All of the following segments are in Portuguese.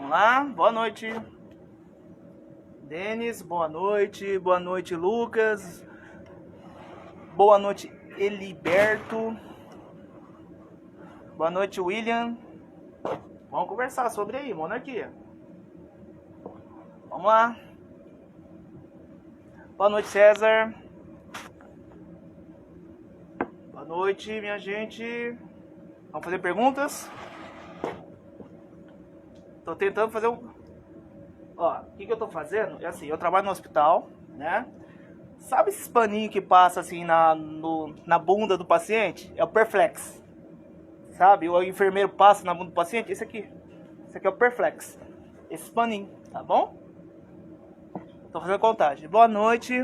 Vamos lá, boa noite. Denis, boa noite. Boa noite, Lucas. Boa noite, Eliberto. Boa noite, William. Vamos conversar sobre aí, monarquia. Vamos lá. Boa noite, César. Boa noite, minha gente. Vamos fazer perguntas? Tô tentando fazer um... Ó, o que eu tô fazendo? É assim, eu trabalho no hospital, né? Sabe esses paninhos que passa assim na bunda do paciente? É o Perflex. Sabe? O enfermeiro passa na bunda do paciente? Esse aqui é o Perflex. Esse paninho, tá bom? Tô fazendo contagem. Boa noite.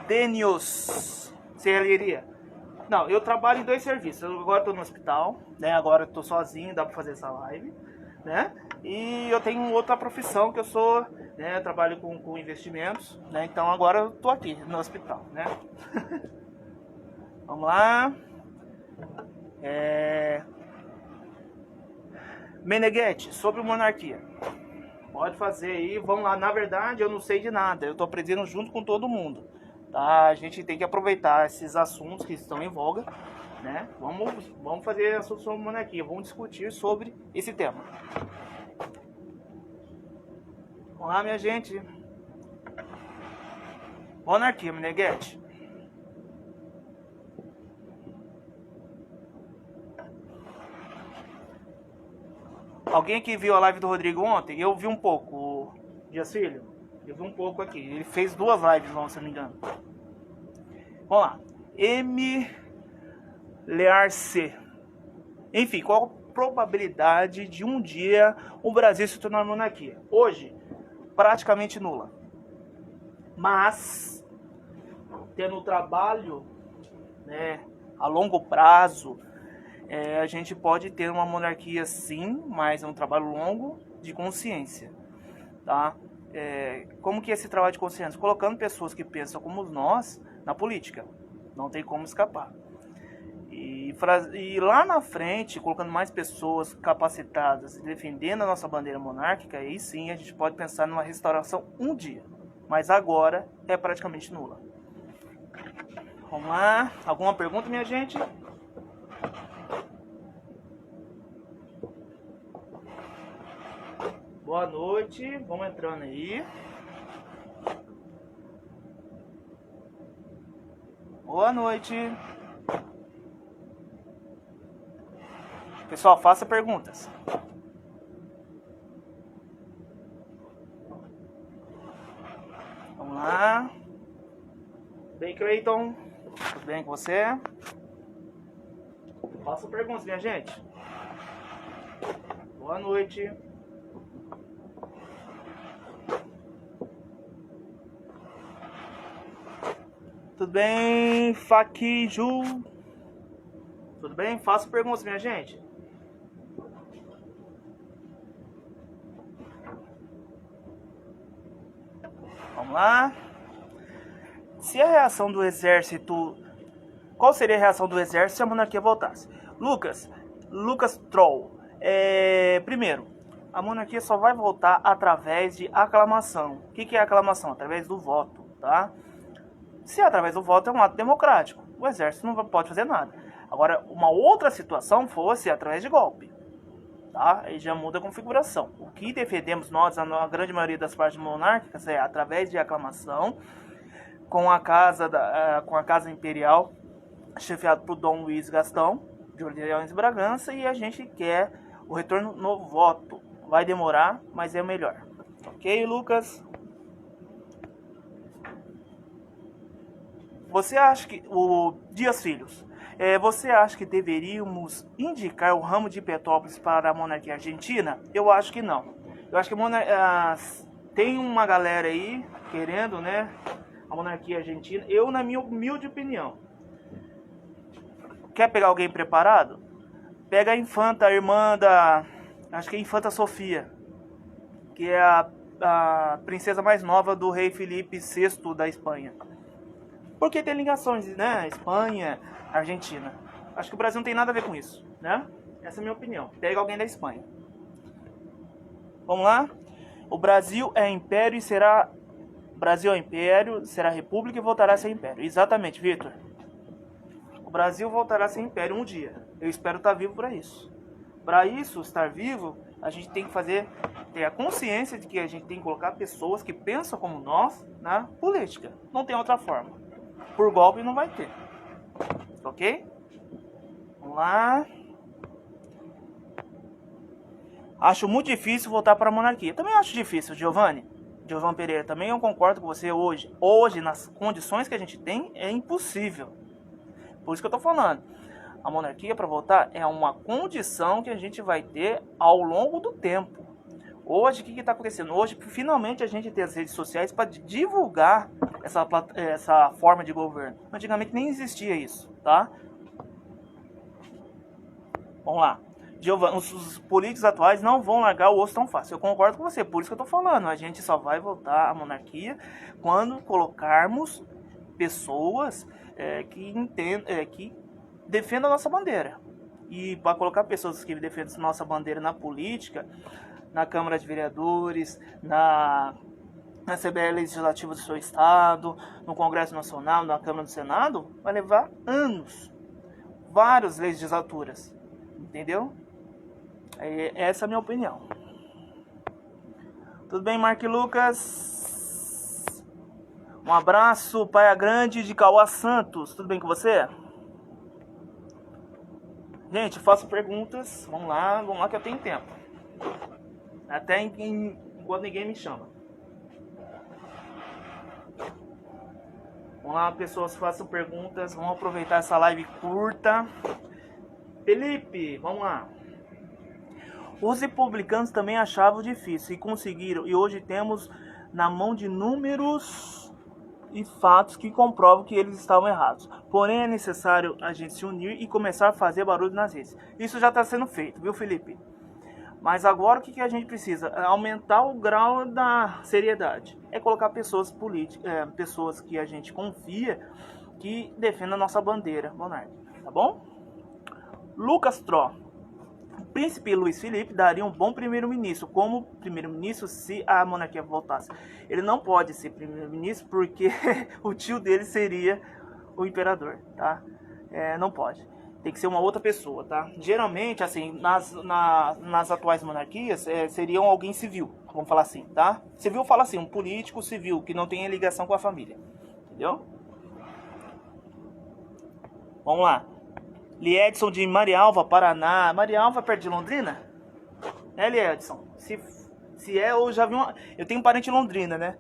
Denios. Serralheria. Não, eu trabalho em 2 serviços. Eu agora tô no hospital, né? Agora eu tô sozinho, dá pra fazer essa live, né? E eu tenho outra profissão que eu sou, né? Eu trabalho com investimentos, né? Então agora eu tô aqui no hospital, né? Vamos lá. Meneghetti, sobre monarquia. Pode fazer aí, vamos lá. Na verdade, eu não sei de nada. Eu tô aprendendo junto com todo mundo, tá? A gente tem que aproveitar esses assuntos que estão em voga, né? Vamos fazer assuntos sobre monarquia. Vamos discutir sobre esse tema. Vamos lá, minha gente. Monarquia, Meneghetti. Alguém que viu a live do Rodrigo ontem? Eu vi um pouco, o Dias Filho. Eu vi um pouco aqui. Ele fez 2 lives, não, se não me engano. Vamos lá. M. Learce. Enfim, qual a probabilidade de um dia o Brasil se tornar monarquia? Hoje, praticamente nula. Mas, tendo trabalho, né, a longo prazo, a gente pode ter uma monarquia sim, mas é um trabalho longo de consciência, tá? Como que é esse trabalho de consciência? Colocando pessoas que pensam como nós na política, não tem como escapar. E lá na frente, colocando mais pessoas capacitadas, defendendo a nossa bandeira monárquica, aí sim a gente pode pensar numa restauração um dia, mas agora é praticamente nula. Vamos lá, alguma pergunta, minha gente? Boa noite, vamos entrando aí. Boa noite. Pessoal, faça perguntas. Vamos lá. Bem, Cleiton, tudo bem com você? Faça perguntas, minha gente. Boa noite. Tudo bem, Fakiju? Tudo bem? Faça perguntas, minha gente. Vamos lá. Se a reação do exército... Qual seria a reação do exército se a monarquia voltasse? Lucas Troll. Primeiro, a monarquia só vai voltar através de aclamação. O que é aclamação? Através do voto, tá? Se é através do voto, é um ato democrático. O exército não pode fazer nada. Agora, uma outra situação fosse através de golpe, tá? Aí já muda a configuração. O que defendemos nós, a grande maioria das partes monárquicas, é através de aclamação, com a casa imperial, chefiado por Dom Luiz Gastão, de Orleans e Bragança, e a gente quer o retorno no voto. Vai demorar, mas é o melhor. Ok, Lucas? Você acha que... O Dias Filhos. Você acha que deveríamos indicar o ramo de Petrópolis para a monarquia argentina? Eu acho que não. Eu acho que tem uma galera aí querendo, né, a monarquia argentina. Eu, na minha humilde opinião, quer pegar alguém preparado? Pega a infanta, a irmã da... Acho que é a infanta Sofia, que é a princesa mais nova do rei Felipe VI da Espanha. Porque tem ligações, né? Espanha, Argentina. Acho que o Brasil não tem nada a ver com isso, né? Essa é a minha opinião. Pega alguém da Espanha. Vamos lá? O Brasil é império e será... Brasil é império, será república e voltará a ser império. Exatamente, Vitor. O Brasil voltará a ser império um dia. Eu espero estar vivo para isso. Para isso, estar vivo, a gente tem que ter a consciência de que a gente tem que colocar pessoas que pensam como nós na política. Não tem outra forma. Por golpe não vai ter. Ok? Vamos lá. Acho muito difícil voltar para a monarquia. Também acho difícil, Giovanni Pereira. Também eu concordo com você hoje. Hoje, nas condições que a gente tem, é impossível. Por isso que eu tô falando. A monarquia para voltar é uma condição que a gente vai ter ao longo do tempo. Hoje, o que está acontecendo? Hoje, finalmente, a gente tem as redes sociais para divulgar essa forma de governo. Antigamente nem existia isso, tá? Vamos lá. Giovanni, os políticos atuais não vão largar o osso tão fácil. Eu concordo com você, por isso que eu tô falando. A gente só vai voltar à monarquia quando colocarmos pessoas que defendam a nossa bandeira. E para colocar pessoas que defendam a nossa bandeira na política, na Câmara de Vereadores, na Assembleia Legislativa do seu estado, no Congresso Nacional, na Câmara do Senado, vai levar anos. Várias legislaturas. Entendeu? Essa é a minha opinião. Tudo bem, Mark Lucas? Um abraço, Praia Grande de Cauá Santos. Tudo bem com você? Gente, faço perguntas. Vamos lá que eu tenho tempo. Até enquanto ninguém me chama. Vamos lá, pessoas, façam perguntas. Vamos aproveitar essa live curta. Felipe, vamos lá. Os republicanos também achavam difícil e conseguiram. E hoje temos na mão de números e fatos que comprovam que eles estavam errados. Porém, é necessário a gente se unir e começar a fazer barulho nas redes. Isso já está sendo feito, viu, Felipe? Mas agora o que a gente precisa? Aumentar o grau da seriedade. É colocar pessoas políticas, pessoas que a gente confia, que defendam a nossa bandeira, Monark. Tá bom? Lucas Tro. O príncipe Luiz Felipe daria um bom primeiro-ministro, como primeiro-ministro se a monarquia voltasse. Ele não pode ser primeiro-ministro porque o tio dele seria o imperador, tá? Não pode. Tem que ser uma outra pessoa, tá? Geralmente, assim, nas atuais monarquias, seriam alguém civil, vamos falar assim, tá? Civil fala assim, um político civil que não tenha ligação com a família, entendeu? Vamos lá. Liedson de Marialva, Paraná. Marialva perto de Londrina? Liedson? Se eu já vi eu tenho um parente em Londrina, né?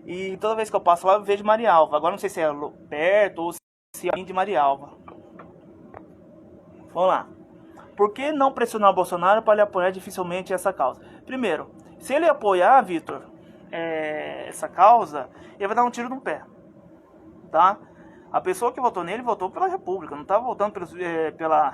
E toda vez que eu passo lá eu vejo Marialva. Agora não sei se é perto ou se é de Marialva. Vamos lá. Por que não pressionar o Bolsonaro para ele apoiar dificilmente essa causa? Primeiro, se ele apoiar, Vitor, essa causa, ele vai dar um tiro no pé, tá? A pessoa que votou nele votou pela República, não está votando pela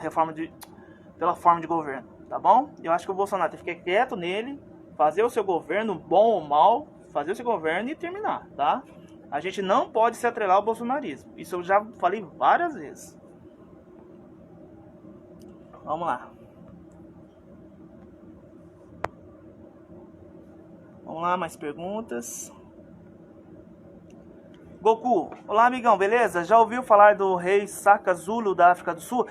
forma de governo, tá bom? Eu acho que o Bolsonaro tem que ficar quieto nele, fazer o seu governo, bom ou mal, fazer o seu governo e terminar, tá? A gente não pode se atrelar ao bolsonarismo, isso eu já falei várias vezes. Vamos lá. Vamos lá, mais perguntas. Goku, olá amigão, beleza? Já ouviu falar do rei Shaka Zulu da África do Sul?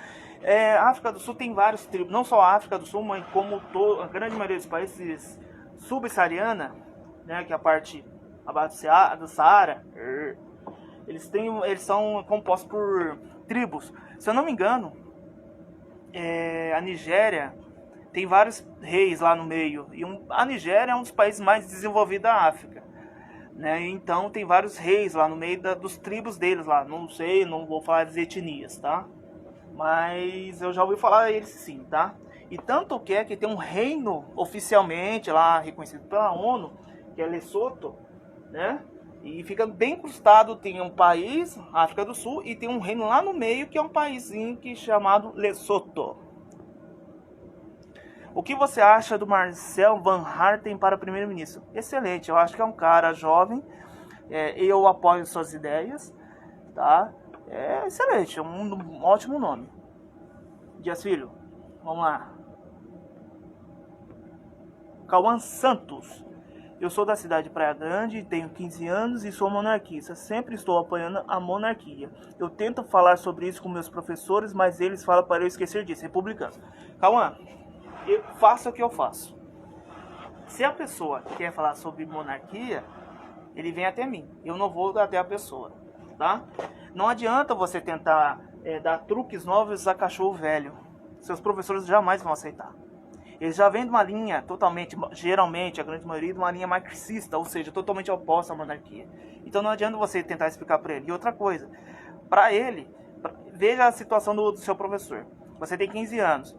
A África do Sul tem vários tribos, não só a África do Sul, mas como a grande maioria dos países subsaariana, né, que é a parte abaixo do Saara, eles são compostos por tribos. Se eu não me engano, a Nigéria tem vários reis lá no meio, e a Nigéria é um dos países mais desenvolvidos da África. Né? Então tem vários reis lá no meio dos tribos deles lá. Não sei, não vou falar das etnias, tá? Mas eu já ouvi falar deles sim, tá? E tanto que tem um reino oficialmente lá, reconhecido pela ONU, que é Lesotho, né? E fica bem incrustado, tem um país, África do Sul, e tem um reino lá no meio que é um paísinho chamado Lesotho. O que você acha do Marcel Van Hatten para primeiro-ministro? Excelente, eu acho que é um cara jovem, eu apoio suas ideias, tá? É excelente, é um ótimo nome. Dias Filho, vamos lá. Cauã Santos. Eu sou da cidade de Praia Grande, tenho 15 anos e sou monarquista. Sempre estou apoiando a monarquia. Eu tento falar sobre isso com meus professores, mas eles falam para eu esquecer disso. Republicano. Cauã, eu faço o que eu faço. Se a pessoa quer falar sobre monarquia, ele vem até mim. Eu não vou até a pessoa, tá? Não adianta você tentar dar truques novos a cachorro velho. Seus professores jamais vão aceitar. Eles já vêm de uma linha totalmente, geralmente, a grande maioria, de uma linha marxista, ou seja, totalmente oposta à monarquia. Então não adianta você tentar explicar para ele. E outra coisa, para ele, veja a situação do seu professor. Você tem 15 anos.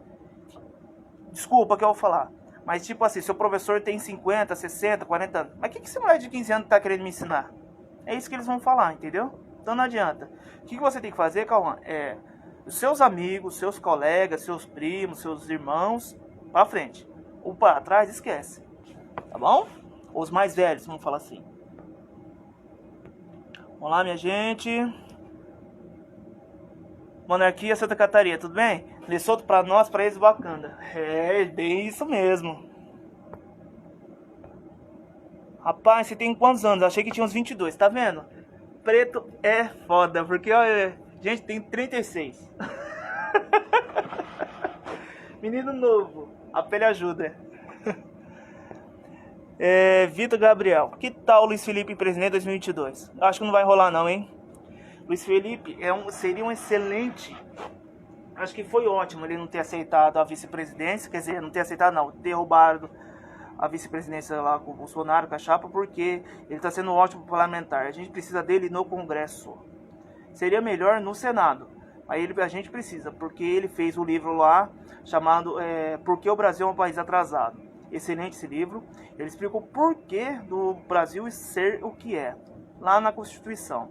Desculpa que eu vou falar. Mas tipo assim, seu professor tem 50, 60, 40 anos. Mas o que esse moleque de 15 anos tá querendo me ensinar? É isso que eles vão falar, entendeu? Então não adianta. O que você tem que fazer, Cauã? Os seus amigos, seus colegas, seus primos, seus irmãos, pra frente. O para trás, esquece. Tá bom? Os mais velhos, vamos falar assim. Vamos lá, minha gente. Monarquia Santa Catarina, tudo bem? Lesoto pra nós, pra eles, Wakanda. É, bem isso mesmo. Rapaz, você tem quantos anos? Achei que tinha uns 22, tá vendo? Preto é foda, porque, olha, gente, tem 36. Menino novo, a pele ajuda. Vitor Gabriel, que tal Luiz Felipe presidente 2022? Acho que não vai rolar não, hein? Luiz Felipe seria um excelente... Acho que foi ótimo ele não ter aceitado a vice-presidência. Quer dizer, não ter aceitado não, derrubado a vice-presidência lá com o Bolsonaro, com a chapa, porque ele está sendo um ótimo parlamentar. A gente precisa dele no Congresso. Seria melhor no Senado. Aí a gente precisa, porque ele fez o livro lá, chamado Por que o Brasil é um País Atrasado. Excelente esse livro. Ele explica o porquê do Brasil ser o que é, lá na Constituição.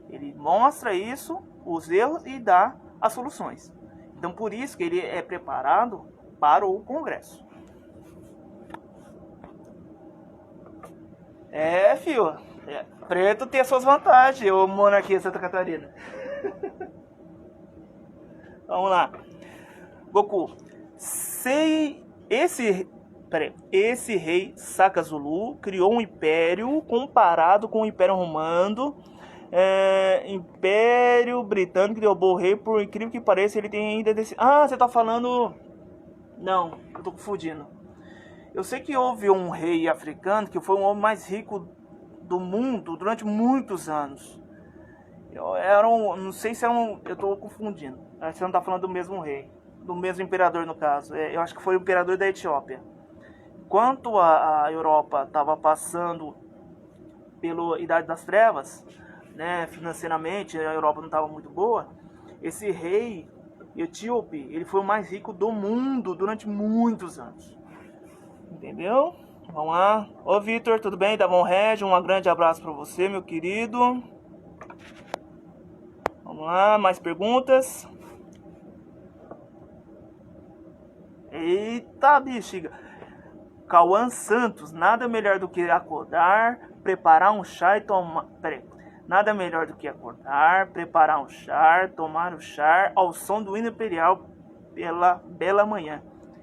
Ele mostra isso, os erros e dá as soluções. Então por isso que ele é preparado para o Congresso. Filho, preto tem as suas vantagens, ô monarquia Santa Catarina. Vamos lá. Goku. Esse rei Saka Zulu criou um império comparado com o Império Romano. Império Britânico derrubou o rei, por incrível que pareça, ele tem ainda desse... Ah, você tá falando... Não, eu tô confundindo. Eu sei que houve um rei africano que foi o homem mais rico do mundo durante muitos anos. Não sei se é um... Eu tô confundindo. Acho que você não tá falando do mesmo rei. Do mesmo imperador, no caso. Eu acho que foi o imperador da Etiópia. Enquanto a Europa estava passando pela Idade das Trevas, né, financeiramente a Europa não estava muito boa, esse rei etíope, ele foi o mais rico do mundo durante muitos anos. Entendeu? Vamos lá. Ô Vitor, tudo bem? Da Bom Régio, um grande abraço para você, meu querido. Vamos lá, mais perguntas. Eita bexiga. Cauã Santos, nada melhor do que acordar, preparar um chá e tomar... Nada melhor do que acordar, preparar um chá, tomar o chá ao som do hino imperial pela bela manhã.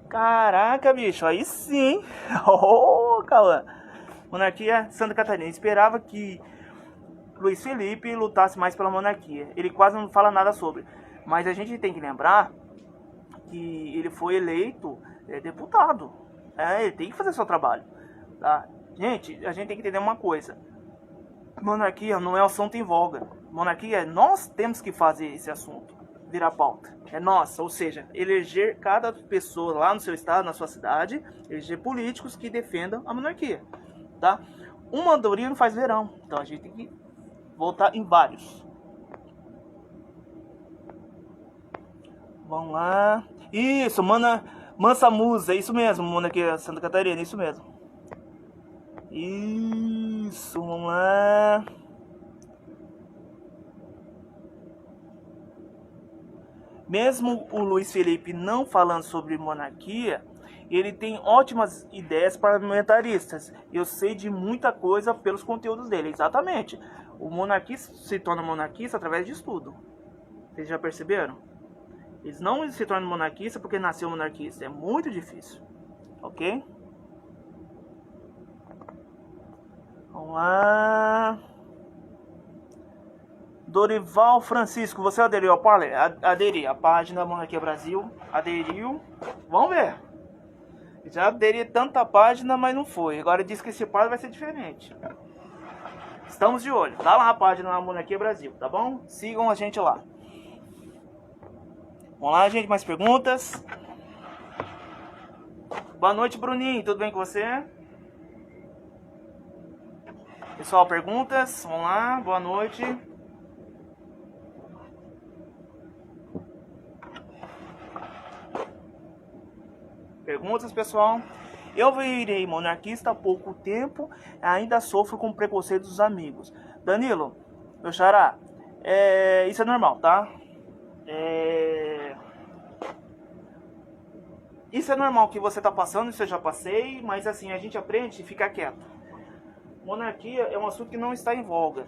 Caraca, bicho, aí sim. Oh, Cauã. Monarquia Santa Catarina. Esperava que Luiz Felipe lutasse mais pela monarquia. Ele quase não fala nada sobre. Mas a gente tem que lembrar que ele foi eleito deputado. Ele tem que fazer seu trabalho. Tá? Gente, a gente tem que entender uma coisa. Monarquia não é assunto em voga. Monarquia, nós temos que fazer esse assunto virar pauta. É nossa, ou seja, eleger cada pessoa lá no seu estado, na sua cidade, eleger políticos que defendam a monarquia. Tá? Uma andorinha não faz verão. Então a gente tem que voltar em vários. Vamos lá. Isso, Mansa Musa, isso mesmo, monarquia Santa Catarina, isso mesmo. Isso, vamos lá. Mesmo o Luiz Felipe não falando sobre monarquia, ele tem ótimas ideias parlamentaristas. Eu sei de muita coisa pelos conteúdos dele, exatamente. O monarquista se torna monarquista através de estudo. Vocês já perceberam? Eles não se tornam monarquista porque nasceu monarquista. É muito difícil. Ok? Vamos lá. Dorival Francisco, você aderiu ao Parler? Aderi, a página Monarquia Brasil. Aderiu. Vamos ver. Já aderi tanta página, mas não foi. Agora diz que esse Parler vai ser diferente. Estamos de olho. Dá lá a página da Monarquia Brasil, tá bom? Sigam a gente lá. Vamos lá, gente. Mais perguntas? Boa noite, Bruninho. Tudo bem com você? Pessoal, perguntas? Vamos lá. Boa noite. Perguntas, pessoal? Eu virei monarquista há pouco tempo, ainda sofro com preconceito dos amigos. Danilo, meu xará, isso é normal, tá? Isso é normal que você tá passando, isso eu já passei, mas assim, a gente aprende e fica quieto. Monarquia é um assunto que não está em voga.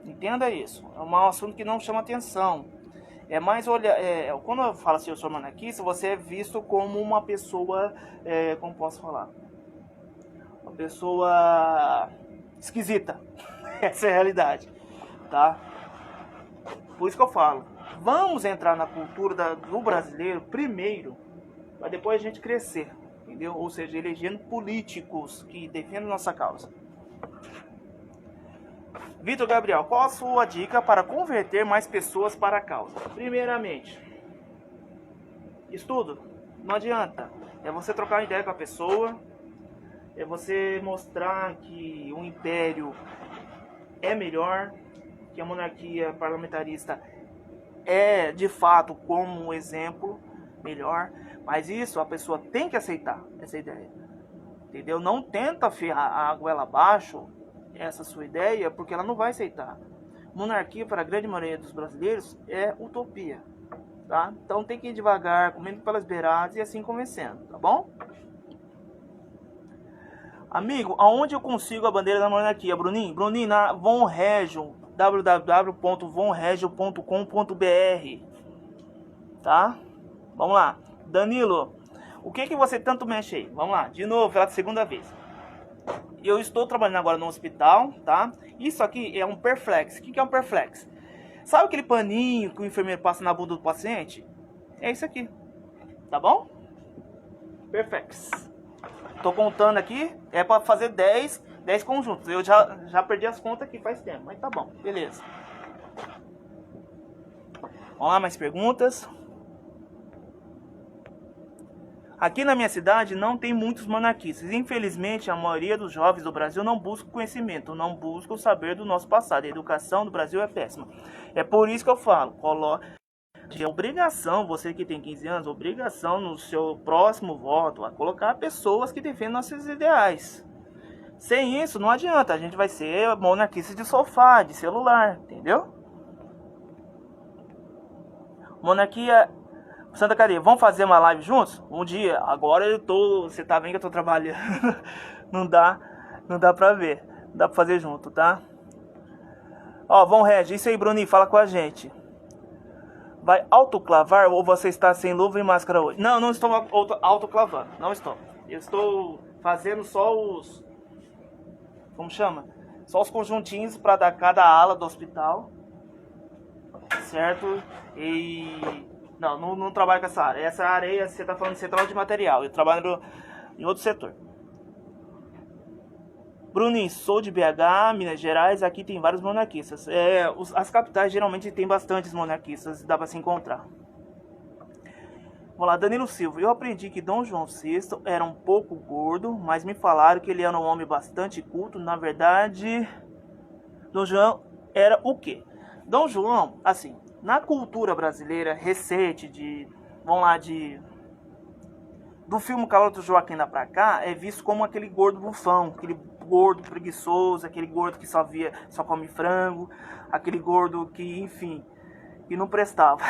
Entenda isso. É um assunto que não chama atenção. É mais olhar. Quando eu falo assim, eu sou monarquista, você é visto como uma pessoa. Como posso falar? Uma pessoa esquisita. Essa é a realidade. Tá? Por isso que eu falo. Vamos entrar na cultura do brasileiro primeiro, para depois a gente crescer. Entendeu? Ou seja, elegendo políticos que defendem nossa causa. Vitor Gabriel, qual a sua dica para converter mais pessoas para a causa? Primeiramente, estudo. Não adianta. É você trocar uma ideia com a pessoa. É você mostrar que o império é melhor. Que a monarquia parlamentarista é, de fato, como um exemplo melhor. Mas isso a pessoa tem que aceitar, essa ideia. Entendeu? Não tenta ferrar a goela abaixo essa sua ideia, porque ela não vai aceitar. Monarquia, para a grande maioria dos brasileiros, é utopia, tá? Então tem que ir devagar, comendo pelas beiradas e assim convencendo, tá bom? Amigo, aonde eu consigo a bandeira da monarquia, Bruninho? Bruninho, na Von Regio, www.vonregio.com.br, tá? Vamos lá. Danilo, o que você tanto mexe aí? Vamos lá, de novo, pela segunda vez. Eu estou trabalhando agora no hospital, tá? Isso aqui é um Perflex. O que é um Perflex? Sabe aquele paninho que o enfermeiro passa na bunda do paciente? É isso aqui, tá bom? Perflex. Tô contando aqui, é para fazer 10 conjuntos. Eu já perdi as contas aqui faz tempo, mas tá bom, beleza. Vamos lá, mais perguntas? Aqui na minha cidade não tem muitos monarquistas. Infelizmente, a maioria dos jovens do Brasil não busca conhecimento, não busca o saber do nosso passado. A educação do Brasil é péssima. É por isso que eu falo, é obrigação, você que tem 15 anos, obrigação no seu próximo voto a colocar pessoas que defendem nossos ideais. Sem isso, não adianta, a gente vai ser monarquista de sofá, de celular, entendeu? Monarquia... Santa Catarina, vamos fazer uma live juntos? Um dia, agora você tá vendo que eu tô trabalhando, não dá pra ver, não dá pra fazer junto, tá? Ó, Von Regi, isso aí, Bruninho, fala com a gente. Vai autoclavar ou você está sem luva e máscara hoje? Não estou autoclavando, não estou. Eu estou fazendo só os, como chama? Só os conjuntinhos para dar cada ala do hospital, certo? E... Não trabalho com essa área. Essa área aí, você está falando de central de material. Eu trabalho em outro setor. Bruninho, sou de BH, Minas Gerais. Aqui tem vários monarquistas. As capitais geralmente tem bastantes monarquistas. Dá para se encontrar. Vamos lá, Danilo Silva. Eu aprendi que Dom João VI era um pouco gordo, mas me falaram que ele era um homem bastante culto. Na verdade, Dom João era o quê? Dom João, assim... Na cultura brasileira recente, do filme Calor do Joaquim lá pra cá, é visto como aquele gordo bufão, aquele gordo preguiçoso, aquele gordo que só come frango, aquele gordo que, enfim, que não prestava.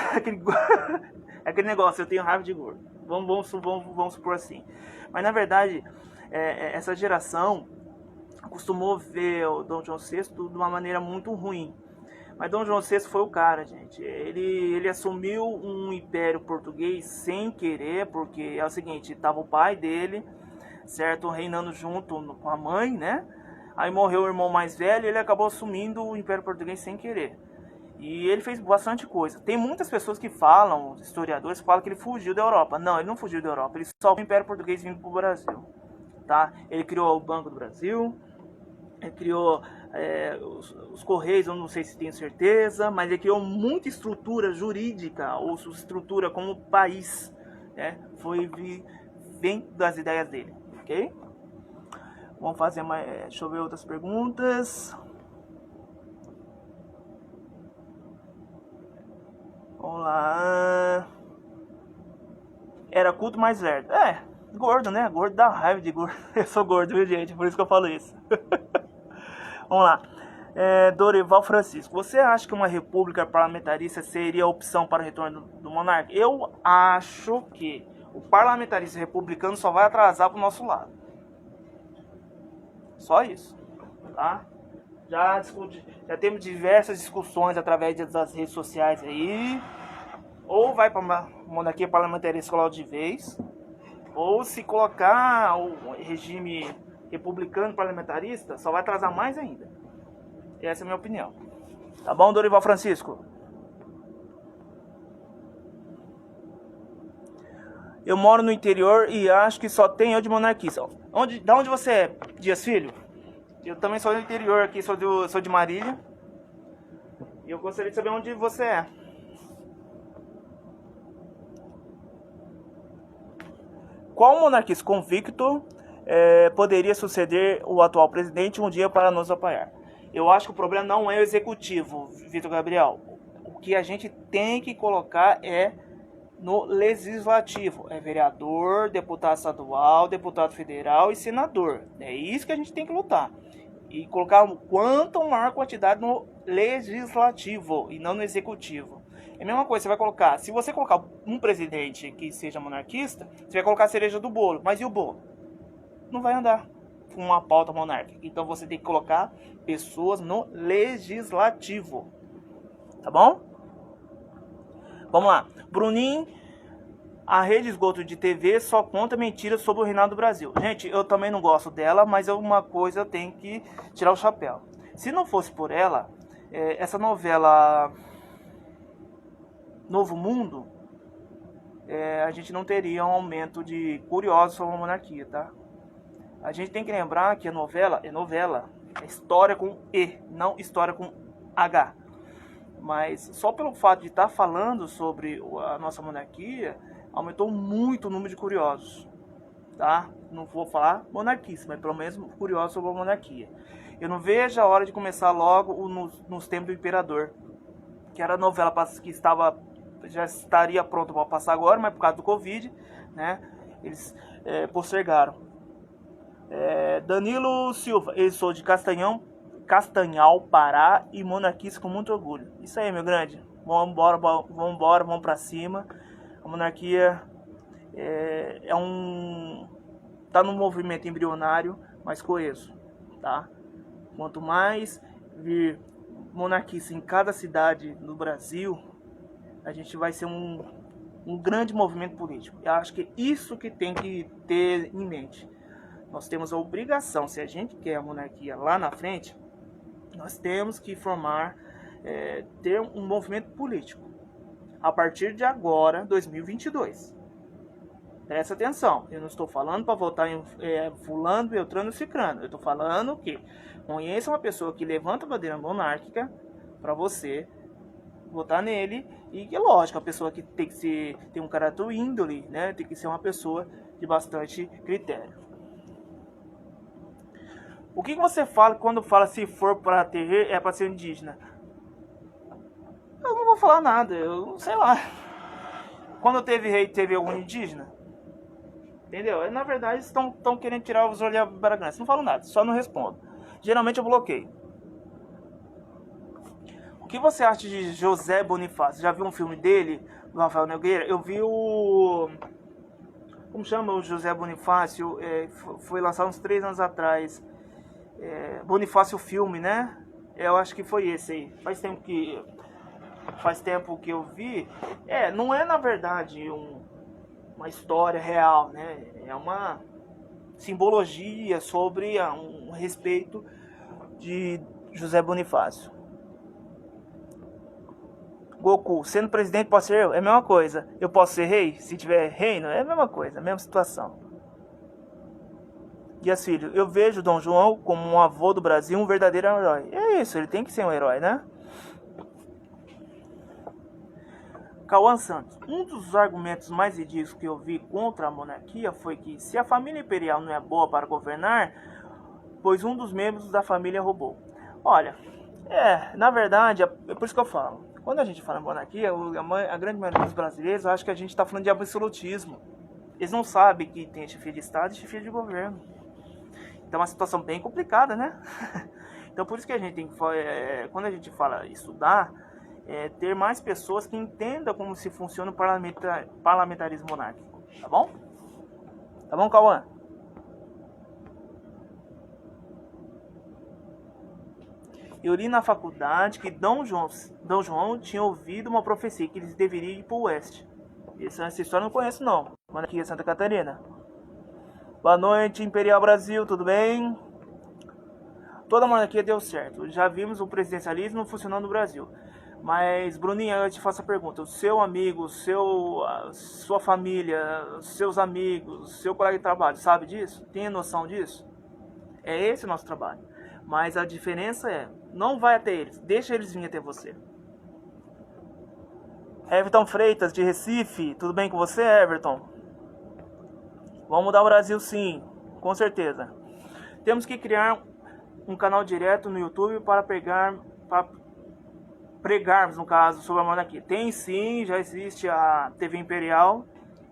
Aquele negócio, eu tenho raiva de gordo. Vamos supor assim. Mas na verdade, essa geração acostumou ver o Dom João VI de uma maneira muito ruim. Mas Dom João VI foi o cara, gente. Ele assumiu um império português sem querer, porque é o seguinte, estava o pai dele, certo, reinando junto com a mãe, né? Aí morreu o irmão mais velho e ele acabou assumindo o Império Português sem querer. E ele fez bastante coisa. Tem muitas pessoas que falam, historiadores, que falam que ele fugiu da Europa. Não, ele não fugiu da Europa. Ele só o Império Português vindo para o Brasil. Tá? Ele criou o Banco do Brasil. Ele criou os Correios, eu não sei se tenho certeza. Mas ele criou muita estrutura jurídica, ou estrutura como país. Né? Vem das ideias dele. Ok? Vamos fazer mais... deixa eu ver outras perguntas. Vamos lá. Era culto mais lerdo. Gordo, né? Gordo dá raiva de gordo. Eu sou gordo, viu, gente? Por isso que eu falo isso. Vamos lá. Dorival Francisco. Você acha que uma república parlamentarista seria a opção para o retorno do monarca? Eu acho que o parlamentarismo republicano só vai atrasar para o nosso lado. Só isso. Tá? Já temos diversas discussões através das redes sociais aí. Ou vai para a monarquia parlamentarista logo de vez, ou se colocar o regime republicano parlamentarista, só vai atrasar mais ainda. Essa é a minha opinião. Tá bom, Dorival Francisco? Eu moro no interior e acho que só tem eu de monarquista. Da onde você é, Dias Filho? Eu também sou do interior aqui, sou de Marília. E eu gostaria de saber onde você é. Qual monarquista convicto poderia suceder o atual presidente um dia para nos apoiar? Eu acho que o problema não é o executivo, Vitor Gabriel. O que a gente tem que colocar é no legislativo. É vereador, deputado estadual, deputado federal e senador. É isso que a gente tem que lutar. E colocar quanto maior quantidade no legislativo e não no executivo. É a mesma coisa, você vai colocar... Se você colocar um presidente que seja monarquista, você vai colocar a cereja do bolo. Mas e o bolo? Não vai andar com uma pauta monárquica. Então você tem que colocar pessoas no legislativo. Tá bom? Vamos lá. Bruninho, a rede de esgoto de TV só conta mentiras sobre o reinado do Brasil. Gente, eu também não gosto dela, mas uma coisa eu tenho que tirar o chapéu. Se não fosse por ela, essa novela Novo Mundo, a gente não teria um aumento de curiosos sobre a monarquia, tá? A gente tem que lembrar que a novela é história com E, não história com H. Mas só pelo fato de estar falando sobre a nossa monarquia, aumentou muito o número de curiosos, tá? Não vou falar monarquista, mas pelo menos curiosos sobre a monarquia. Eu não vejo a hora de começar logo nos tempos do imperador, que era a novela que já estaria pronta para passar agora, mas por causa do Covid, né, eles postergaram. Danilo Silva, eu sou de Castanhal, Pará, e monarquista com muito orgulho. Isso aí, meu grande. Vamos embora, vamos pra cima. A monarquia tá num movimento embrionário, mas coeso, tá? Quanto mais vir monarquista em cada cidade no Brasil, a gente vai ser um grande movimento político. Eu acho que isso que tem que ter em mente. Nós temos a obrigação, se a gente quer a monarquia lá na frente, nós temos que ter um movimento político. A partir de agora, 2022. Presta atenção, eu não estou falando para votar em fulano, beltrano e cicrano. Eu estou falando que conheça uma pessoa que levanta a bandeira monárquica para você votar nele. E que, lógico, a pessoa que tem que ter um caráter índole, né? Tem que ser uma pessoa de bastante critério. O que você fala quando fala se for para ter é para ser indígena? Eu não vou falar nada, eu não sei lá. Quando teve rei, teve algum indígena? Entendeu? Na verdade, estão querendo tirar os olhos da Bragança. Não falo nada, só não respondo. Geralmente eu bloqueio. O que você acha de José Bonifácio? Já viu um filme dele, do Rafael Nogueira? Eu vi o... Como chama o José Bonifácio? Foi lançado uns 3 anos atrás. Bonifácio filme, né? Eu acho que foi esse aí. Faz tempo que eu vi. Não é na verdade uma história real, né? É uma simbologia sobre um respeito de José Bonifácio. Goku, sendo presidente, posso ser eu? É a mesma coisa. Eu posso ser rei? Se tiver reino, é a mesma coisa, a mesma situação. Dias Filho, eu vejo Dom João como um avô do Brasil, um verdadeiro herói. É isso, ele tem que ser um herói, né? Cauã Santos, um dos argumentos mais ridículos que eu vi contra a monarquia foi que se a família imperial não é boa para governar, pois um dos membros da família roubou. Olha, na verdade, é por isso que eu falo. Quando a gente fala em monarquia, a grande maioria dos brasileiros acha que a gente está falando de absolutismo. Eles não sabem que tem chefia de Estado e chefia de governo. Então é uma situação bem complicada, né? Então por isso que a gente tem que, quando a gente fala estudar, ter mais pessoas que entendam como se funciona o parlamentarismo monárquico. Tá bom? Tá bom, Cauã? Eu li na faculdade que Dom João tinha ouvido uma profecia que eles deveriam ir para o oeste. Essa história eu não conheço não. Monarquia Santa Catarina. Boa noite, Imperial Brasil, tudo bem? Toda monarquia deu certo. Já vimos o presidencialismo funcionando no Brasil. Mas, Bruninha, eu te faço a pergunta. O seu amigo, sua família, seus amigos, seu colega de trabalho, sabe disso? Tem noção disso? É esse o nosso trabalho. Mas a diferença não vai até eles. Deixa eles virem até você. Everton Freitas, de Recife. Tudo bem com você, Everton? Vamos mudar o Brasil, sim. Com certeza. Temos que criar um canal direto no YouTube para pregarmos, no caso, sobre a monarquia. Tem sim, já existe a TV Imperial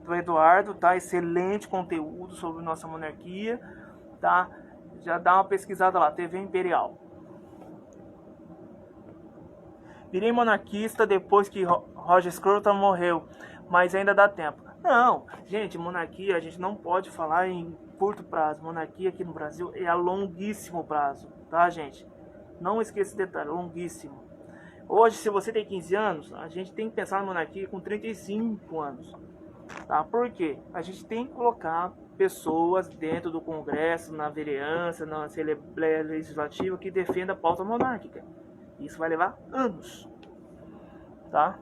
do Eduardo, tá? Excelente conteúdo sobre nossa monarquia, tá? Já dá uma pesquisada lá, TV Imperial. Virei monarquista depois que Roger Scruton morreu, mas ainda dá tempo. Não, gente, monarquia a gente não pode falar em curto prazo. Monarquia aqui no Brasil é a longuíssimo prazo, tá, gente? Não esqueça esse detalhe, longuíssimo. Hoje, se você tem 15 anos, a gente tem que pensar na monarquia com 35 anos. Tá? Por quê? A gente tem que colocar pessoas dentro do Congresso, na vereança, na Assembleia Legislativa que defenda a pauta monárquica. Isso vai levar anos. Tá?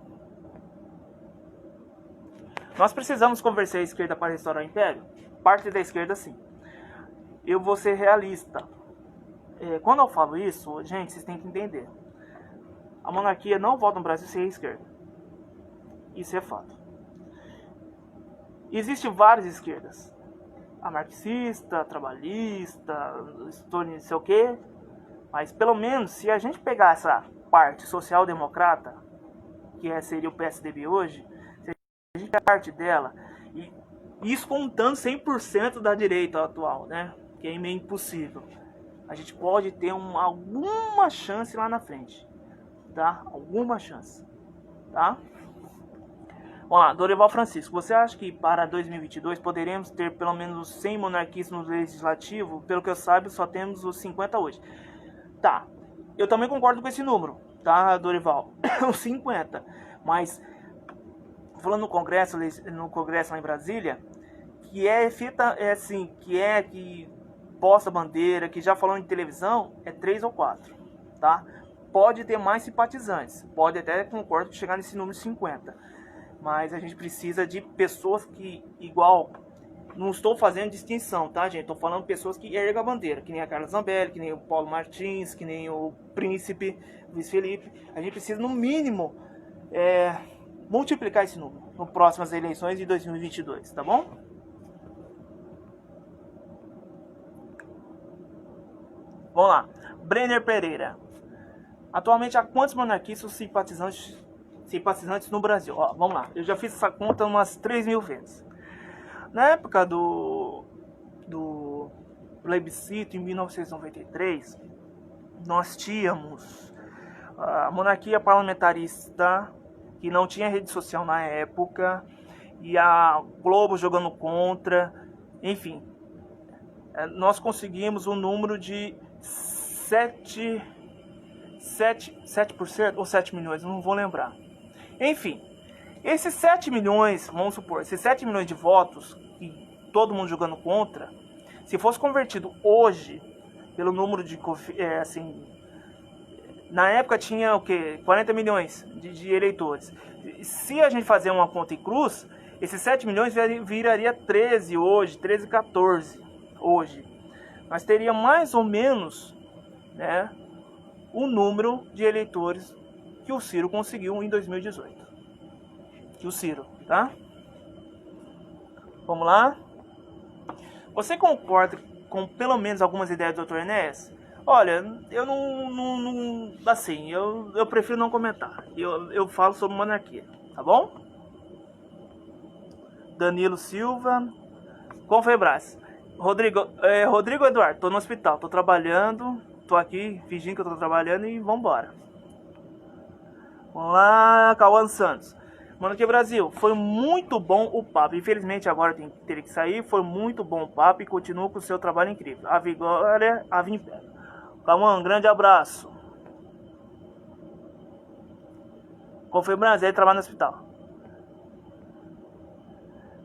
Nós precisamos convencer a esquerda para restaurar o império? Parte da esquerda, sim. Eu vou ser realista. Quando eu falo isso, gente, vocês têm que entender. A monarquia não volta no Brasil sem a esquerda. Isso é fato. Existem várias esquerdas. A marxista, a trabalhista, não sei o quê. Mas pelo menos, se a gente pegar essa parte social-democrata, que seria o PSDB hoje, se a gente pegar parte dela, e isso contando 100% da direita atual, né? Que é meio impossível. A gente pode ter alguma chance lá na frente. Tá? Alguma chance, tá? Vamos lá, Dorival Francisco, você acha que para 2022 poderemos ter pelo menos 100 monarquistas no legislativo? Pelo que eu saiba, só temos os 50 hoje. Tá, eu também concordo com esse número, tá, Dorival? Os 50, mas falando no Congresso lá em Brasília, que posta bandeira, que já falou em televisão, é 3 ou 4, tá? Pode ter mais simpatizantes, pode até, concordo, chegar nesse número de 50. Mas a gente precisa de pessoas que, igual, não estou fazendo distinção, tá, gente? Estou falando pessoas que ergam a bandeira, que nem a Carla Zambelli, que nem o Paulo Martins, que nem o Príncipe, Luiz Felipe. A gente precisa, no mínimo, multiplicar esse número nas próximas eleições de 2022, tá bom? Vamos lá. Brenner Pereira. Atualmente, há quantos monarquistas simpatizantes no Brasil? Ó, vamos lá, eu já fiz essa conta umas 3.000 vezes. Na época do plebiscito, em 1993, nós tínhamos a monarquia parlamentarista, que não tinha rede social na época, e a Globo jogando contra, enfim. Nós conseguimos um número de 7% ou 7 milhões, não vou lembrar. Enfim, esses 7 milhões, vamos supor, esses 7 milhões de votos, e todo mundo jogando contra, se fosse convertido hoje pelo número de, assim, na época tinha o quê? 40 milhões de eleitores. Se a gente fazer uma conta em cruz, esses 7 milhões viraria 13 hoje, 13, 14 hoje. Mas teria mais ou menos, né, o número de eleitores que o Ciro conseguiu em 2018. Que o Ciro, tá? Vamos lá? Você concorda com pelo menos algumas ideias do Dr. Enéas? Olha, eu não assim, eu prefiro não comentar. Eu falo sobre monarquia, tá bom? Danilo Silva, Confebras. Rodrigo Eduardo, tô no hospital, tô trabalhando, tô aqui fingindo que eu tô trabalhando e vambora. Vamos lá, Cauã Santos. Monarquia Brasil, foi muito bom o papo. Infelizmente agora teria que sair. Foi muito bom o papo e continua com o seu trabalho incrível. A Vigória, a Vimpério. Cauã, um grande abraço. Confebras, ele trabalha no hospital.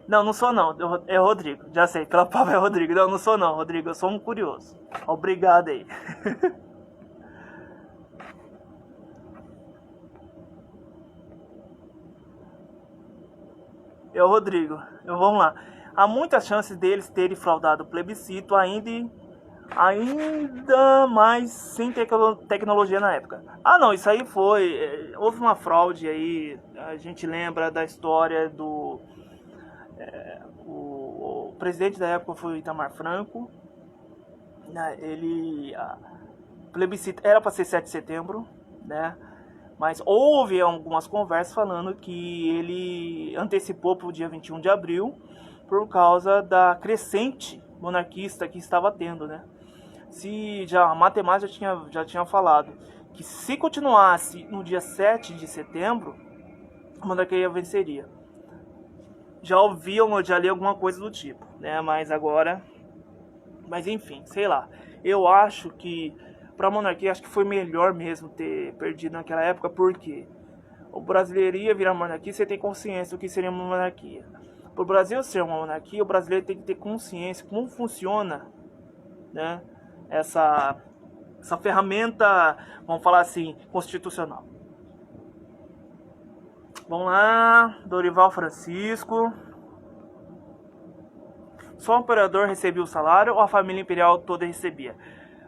Não sou não. É Rodrigo. Já sei, aquela papo é Rodrigo. Não sou não, Rodrigo. Eu sou um curioso. Obrigado aí. É o Rodrigo. Vamos lá. Há muitas chances deles terem fraudado o plebiscito ainda mais sem tecnologia na época. Ah não, isso aí foi... houve uma fraude aí, a gente lembra da história do... o presidente da época foi o Itamar Franco, né, o plebiscito era para ser 7 de setembro, né? Mas houve algumas conversas falando que ele antecipou para o dia 21 de abril por causa da crescente monarquista que estava tendo, né? Se já a matemática já tinha falado que se continuasse no dia 7 de setembro, a monarquia venceria. Já li alguma coisa do tipo, né? Mas agora... Mas enfim, sei lá. Eu acho que para a monarquia, acho que foi melhor mesmo ter perdido naquela época, porque o brasileiro ia virar monarquia, você tem consciência do que seria uma monarquia. Para o Brasil ser uma monarquia, o brasileiro tem que ter consciência como funciona, né, essa ferramenta, vamos falar assim, constitucional. Vamos lá, Dorival Francisco. Só o imperador recebia o salário ou a família imperial toda recebia?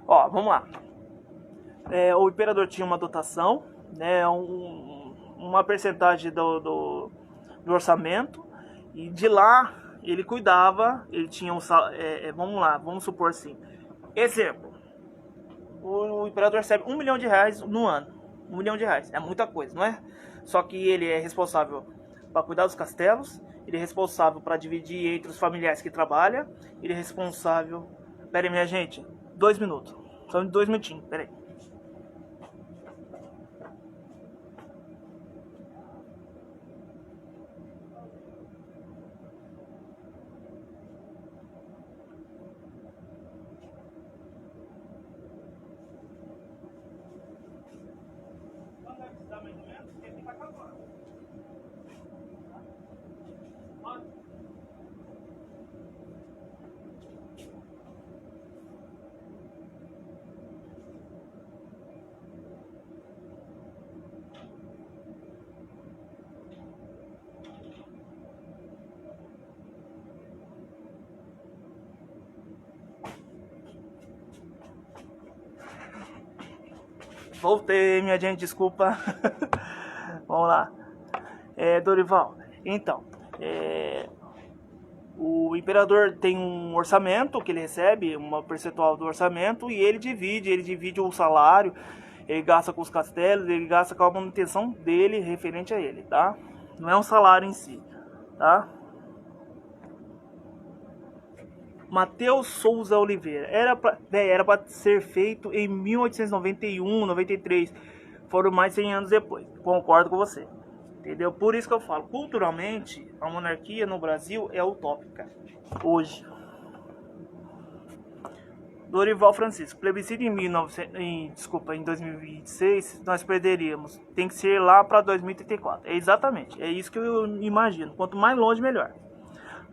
Ó, vamos lá. O imperador tinha uma dotação, né, uma percentagem do orçamento, e de lá ele cuidava, ele tinha vamos supor assim, exemplo, o imperador recebe R$1 milhão no ano, R$1 milhão, é muita coisa, não é? Só que ele é responsável para cuidar dos castelos, ele é responsável para dividir entre os familiares que trabalham, ele é responsável... Pera aí, minha gente, 2 minutos, só 2 minutinhos, pera aí. Voltei, minha gente, desculpa. Vamos lá. Dorival, então, o imperador tem um orçamento que ele recebe, uma percentual do orçamento, e ele divide o salário, ele gasta com os castelos, ele gasta com a manutenção dele, referente a ele, tá? Não é um salário em si, tá? Matheus Souza Oliveira. Era pra ser feito em 1891, 93. Foram mais de 100 anos depois. Concordo com você. Entendeu? Por isso que eu falo, culturalmente, a monarquia no Brasil é utópica. Hoje. Dorival Francisco. Plebiscito em 2026, nós perderíamos. Tem que ser lá para 2034. Exatamente. É isso que eu imagino. Quanto mais longe, melhor.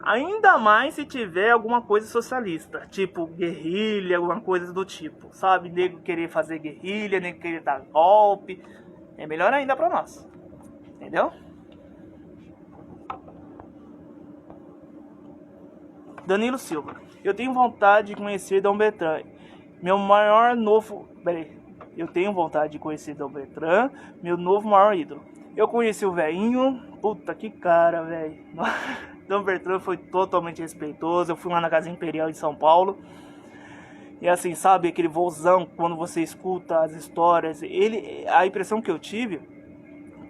Ainda mais se tiver alguma coisa socialista, tipo guerrilha, alguma coisa do tipo, sabe? Nego querer fazer guerrilha, nego querer dar golpe. É melhor ainda pra nós. Entendeu? Danilo Silva. Eu tenho vontade de conhecer Dom Bertrand. Meu maior novo... Peraí. Eu tenho vontade de conhecer Dom Bertrand, meu novo maior ídolo. Eu conheci o velhinho. Puta, que cara, velho. Dom Bertrand foi totalmente respeitoso. Eu fui lá na Casa Imperial em São Paulo. E assim, sabe, aquele vozão, quando você escuta as histórias, a impressão que eu tive,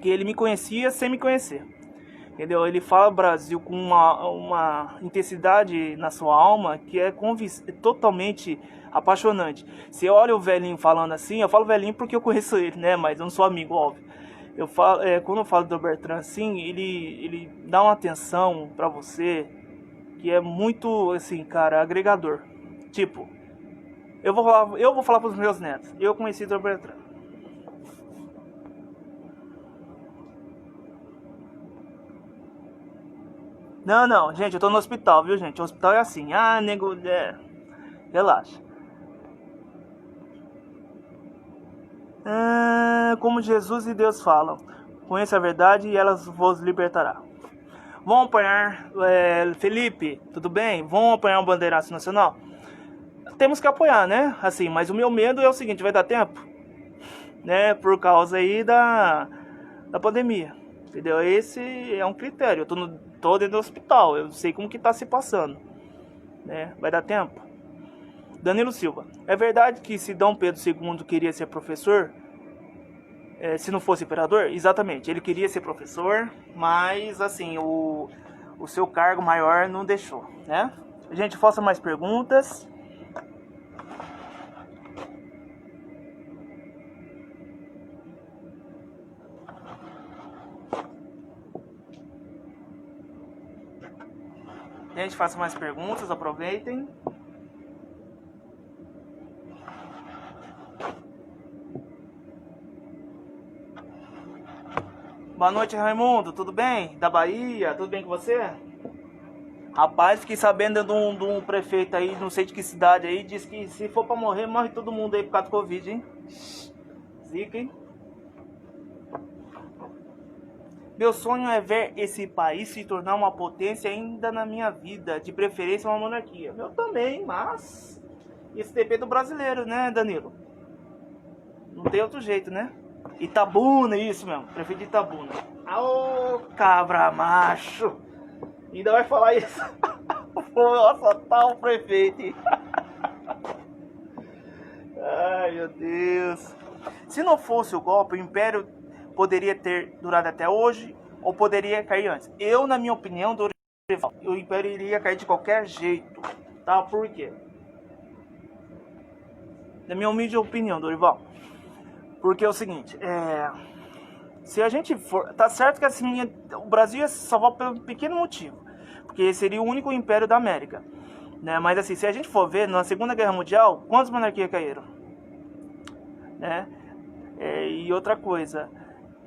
que ele me conhecia sem me conhecer. Entendeu? Ele fala Brasil com uma intensidade na sua alma que é totalmente apaixonante. Você olha o velhinho falando assim, eu falo velhinho porque eu conheço ele, né? Mas eu não sou amigo, óbvio. Eu falo, quando eu falo do Bertrand assim, ele dá uma atenção pra você que é muito, assim, cara, agregador. Tipo, eu vou falar pros meus netos. Eu conheci o Bertrand. Não, gente, eu tô no hospital, viu, gente? O hospital é assim. Ah, nego, relaxa. Como Jesus e Deus falam, conheça a verdade e elas vos libertará. Vão apoiar, Felipe, tudo bem? Vão apoiar o bandeiraço nacional? Temos que apoiar, né? Assim, mas o meu medo é o seguinte, vai dar tempo? Né? Por causa aí da pandemia. Entendeu? Esse é um critério. Eu tô dentro do hospital, eu sei como que tá se passando. Né? Vai dar tempo? Danilo Silva. É verdade que se Dom Pedro II queria ser professor, se não fosse imperador? Exatamente, ele queria ser professor, mas assim, o seu cargo maior não deixou, né? Gente, faça mais perguntas. Gente, faça mais perguntas, aproveitem. Boa noite, Raimundo, tudo bem? Da Bahia, tudo bem com você? Rapaz, fiquei sabendo de um prefeito aí, não sei de que cidade aí, diz que se for pra morrer, morre todo mundo aí por causa do Covid, hein? Zica, hein? Meu sonho é ver esse país se tornar uma potência ainda na minha vida, de preferência uma monarquia. Eu também, mas isso depende do brasileiro, né, Danilo? Não tem outro jeito, né? Itabuna, isso mesmo, prefeito de Itabuna. Ô, cabra macho! Ainda vai falar isso? Nossa, tá o prefeito. Ai, meu Deus. Se não fosse o golpe, o Império poderia ter durado até hoje ou poderia cair antes. Eu, na minha opinião, o Império iria cair de qualquer jeito, tá? Por quê? Na minha humilde opinião, Dorival. Porque é o seguinte, se a gente for... Tá certo que assim, o Brasil ia se salvar por um pequeno motivo, porque seria o único império da América, né? Mas assim, se a gente for ver, na Segunda Guerra Mundial, quantas monarquias caíram? Né? E outra coisa,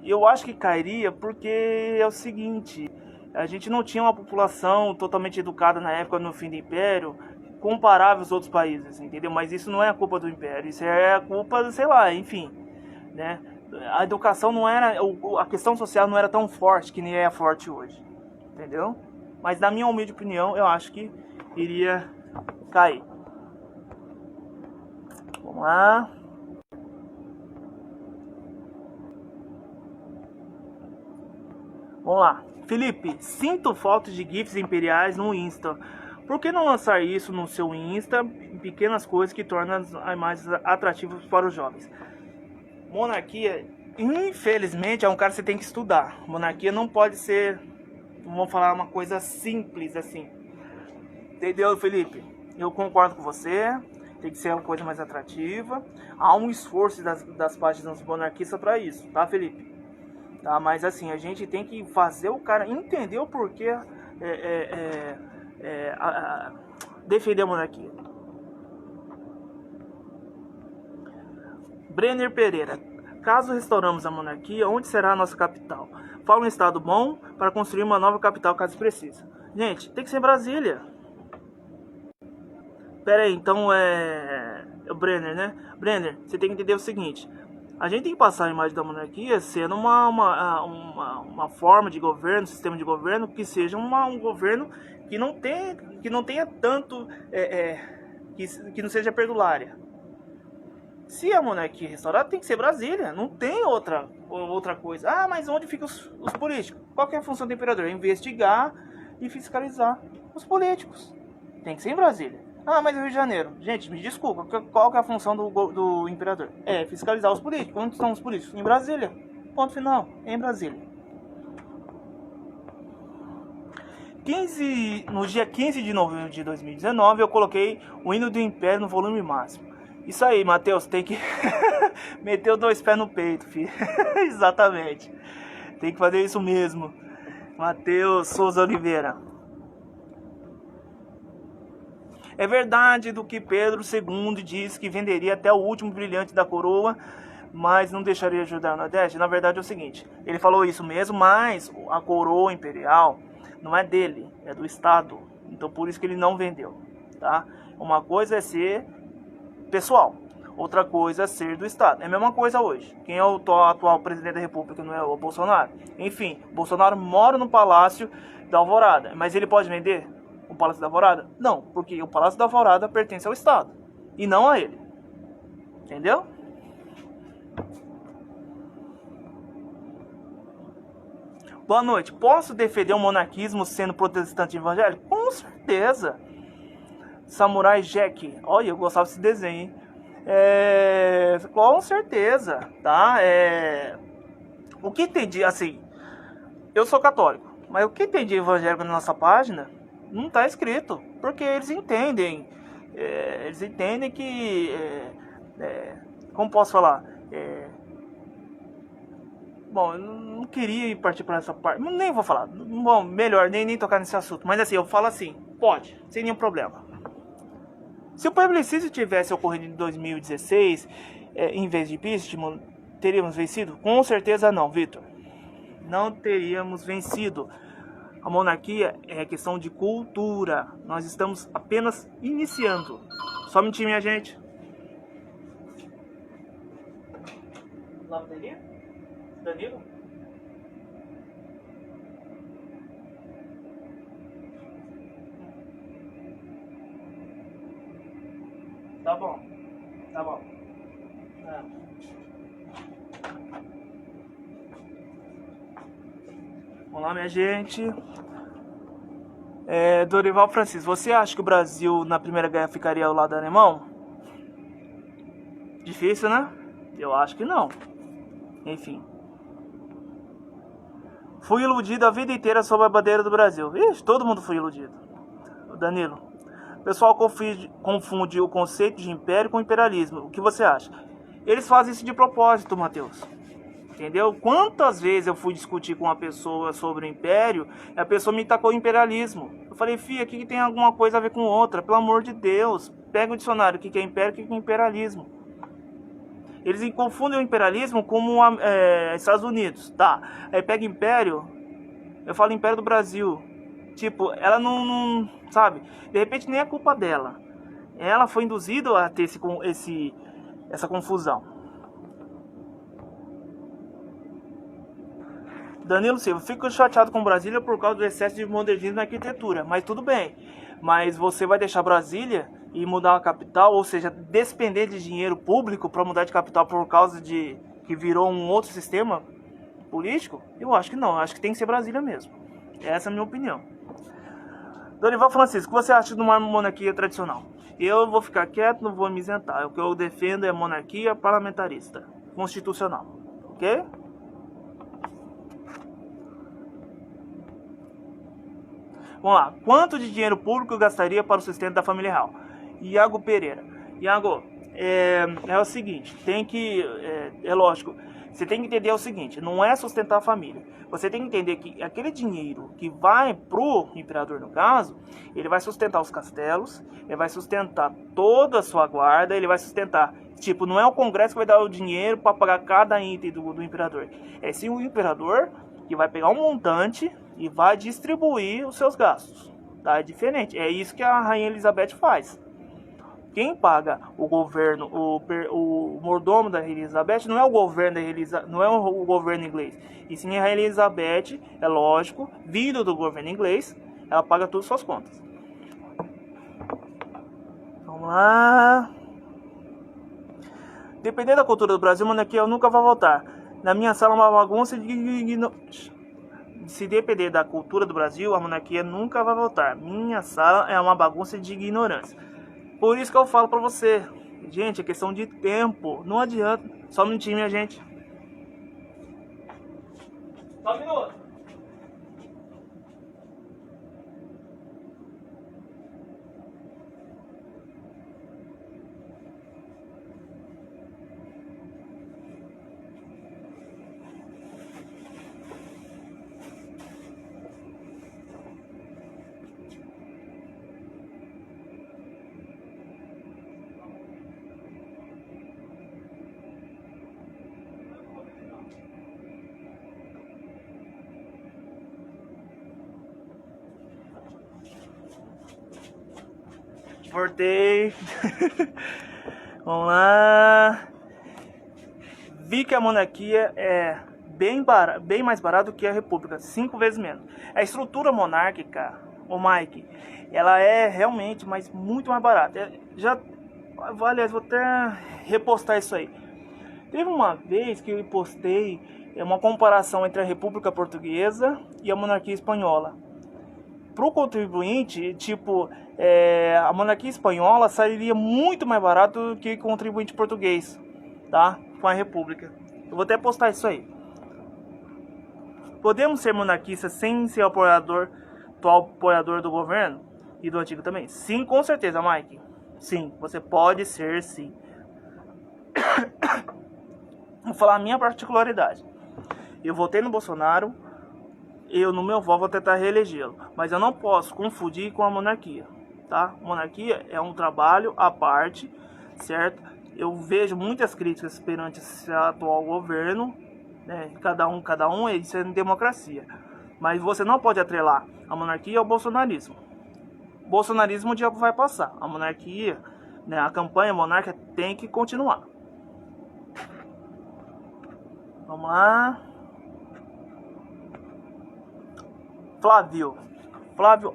eu acho que cairia porque é o seguinte, a gente não tinha uma população totalmente educada na época, no fim do Império, comparável aos outros países, entendeu? Mas isso não é a culpa do Império, isso é a culpa, sei lá, enfim, né? A educação não era, a questão social não era tão forte que nem é forte hoje, entendeu? Mas na minha humilde opinião, eu acho que iria cair. Vamos lá. Vamos lá. Felipe, sinto falta de GIFs imperiais no Insta. Por que não lançar isso no seu Insta em pequenas coisas que tornam as imagens atrativas para os jovens? Monarquia, infelizmente, é um cara que você tem que estudar. Monarquia não pode ser, vamos falar, uma coisa simples assim. Entendeu, Felipe? Eu concordo com você. Tem que ser uma coisa mais atrativa. Há um esforço das páginas monarquistas para isso, tá, Felipe? Tá, mas assim, a gente tem que fazer o cara entender o porquê defender a monarquia. Brenner Pereira. Caso restauramos a monarquia, onde será a nossa capital? Fala um estado bom para construir uma nova capital caso precise. Gente, tem que ser em Brasília. Pera aí, então o Brenner, né? Brenner, você tem que entender o seguinte. A gente tem que passar a imagem da monarquia sendo uma forma de governo, sistema de governo, que seja um governo que não tenha tanto, que não seja perdulária. Se a monarquia é restaurada, tem que ser Brasília, não tem outra coisa. Ah, mas onde ficam os políticos? Qual que é a função do imperador? Investigar e fiscalizar os políticos. Tem que ser em Brasília. Ah, mas o Rio de Janeiro. Gente, me desculpa, qual que é a função do imperador? É fiscalizar os políticos. Onde estão os políticos? Em Brasília. Ponto final, em Brasília. No dia 15 de novembro de 2019, eu coloquei o hino do Império no volume máximo. Isso aí, Matheus, tem que meter os 2 pés no peito, filho. Exatamente. Tem que fazer isso mesmo. Matheus Souza Oliveira. É verdade do que Pedro II disse que venderia até o último brilhante da coroa, mas não deixaria de ajudar o Nordeste? Na verdade é o seguinte, ele falou isso mesmo, mas a coroa imperial não é dele, é do Estado. Então por isso que ele não vendeu, tá? Uma coisa é ser pessoal, outra coisa é ser do Estado. É a mesma coisa hoje. Quem é o atual presidente da República? Não é o Bolsonaro? Enfim, Bolsonaro mora no Palácio da Alvorada, mas ele pode vender o Palácio da Alvorada? Não, porque o Palácio da Alvorada pertence ao Estado e não a ele. Entendeu? Boa noite. Posso defender o monarquismo sendo protestante evangélico? Com certeza. Samurai Jack. Olha, eu gostava desse desenho, hein? Com certeza, tá? O que tem de, assim, eu sou católico, mas o que tem de evangélico na nossa página não está escrito, porque eles entendem que, como posso falar, bom, eu não queria partir para essa parte, nem vou falar, bom, melhor nem tocar nesse assunto, mas assim, eu falo assim, pode, sem nenhum problema. Se o plebiscito tivesse ocorrido em 2016, em vez de impeachment, teríamos vencido? Com certeza não, Vitor. Não teríamos vencido. A monarquia é questão de cultura. Nós estamos apenas iniciando. Só um minutinho, minha gente. Lavanderia? Danilo? Tá bom. Tá bom. Vamos lá, minha gente. Dorival Francisco, você acha que o Brasil na Primeira Guerra ficaria ao lado alemão? Difícil, né? Eu acho que não. Enfim. Fui iludido a vida inteira sobre a bandeira do Brasil. Ixi, todo mundo foi iludido. Danilo. O pessoal confunde o conceito de império com imperialismo. O que você acha? Eles fazem isso de propósito, Matheus. Entendeu? Quantas vezes eu fui discutir com uma pessoa sobre o império e a pessoa me tacou imperialismo. Eu falei, filha, aqui que tem alguma coisa a ver com outra. Pelo amor de Deus. Pega o dicionário, o que é império e o que é imperialismo. Eles confundem o imperialismo como Estados Unidos. Tá, aí pega império, eu falo império do Brasil. Tipo, ela não sabe, de repente nem é culpa dela. Ela foi induzida a ter essa confusão. Danilo Silva, fico chateado com Brasília por causa do excesso de modernismo na arquitetura. Mas tudo bem, mas você vai deixar Brasília e mudar a capital, ou seja, despender de dinheiro público para mudar de capital por causa de que virou um outro sistema político? Eu acho que não, eu acho que tem que ser Brasília mesmo. Essa é a minha opinião. Dorival Francisco, o que você acha de uma monarquia tradicional? Eu vou ficar quieto, não vou me isentar. O que eu defendo é monarquia parlamentarista, constitucional. Ok? Vamos lá. Quanto de dinheiro público eu gastaria para o sustento da família real? Iago Pereira. Iago, é o seguinte, é lógico, você tem que entender o seguinte, não é sustentar a família. Você tem que entender que aquele dinheiro que vai pro imperador, no caso, ele vai sustentar os castelos, ele vai sustentar toda a sua guarda, ele vai sustentar, tipo, não é o Congresso que vai dar o dinheiro para pagar cada item do imperador. É sim o imperador que vai pegar um montante e vai distribuir os seus gastos. Tá? É diferente. É isso que a Rainha Elizabeth faz. Quem paga o governo, o mordomo da Rainha Elizabeth não é o governo não é o governo inglês. E sim a Rainha Elizabeth, é lógico, vindo do governo inglês, ela paga todas as suas contas. Vamos lá. Dependendo da cultura do Brasil, a monarquia nunca vai voltar. Na minha sala é uma bagunça se depender da cultura do Brasil, a monarquia nunca vai voltar. Minha sala é uma bagunça de ignorância. Por isso que eu falo pra você, gente, é questão de tempo. Não adianta. Só um minutinho, minha gente. Só um minuto. Voltei. Vamos lá. Vi que a monarquia é bem mais barata do que a república, 5 vezes menos. A estrutura monárquica, o Mike, ela é realmente, mas muito mais barata. Aliás, vou até repostar isso aí. Teve uma vez que eu postei uma comparação entre a República Portuguesa e a monarquia espanhola. Para o contribuinte, tipo, a monarquia espanhola sairia muito mais barato do que o contribuinte português, tá? Com a república. Eu vou até postar isso aí. Podemos ser monarquistas sem ser atual apoiador do governo e do antigo também? Sim, com certeza, Mike. Sim, você pode ser, sim. Vou falar a minha particularidade. Eu votei no Bolsonaro. Eu, no meu voto, vou tentar reelegê-lo. Mas eu não posso confundir com a monarquia, tá? Monarquia é um trabalho à parte, certo? Eu vejo muitas críticas perante esse atual governo, né? Cada um, isso é democracia. Mas você não pode atrelar a monarquia ao bolsonarismo. O bolsonarismo o diabo vai passar. A monarquia, né, a campanha monárquica tem que continuar. Vamos lá. Flávio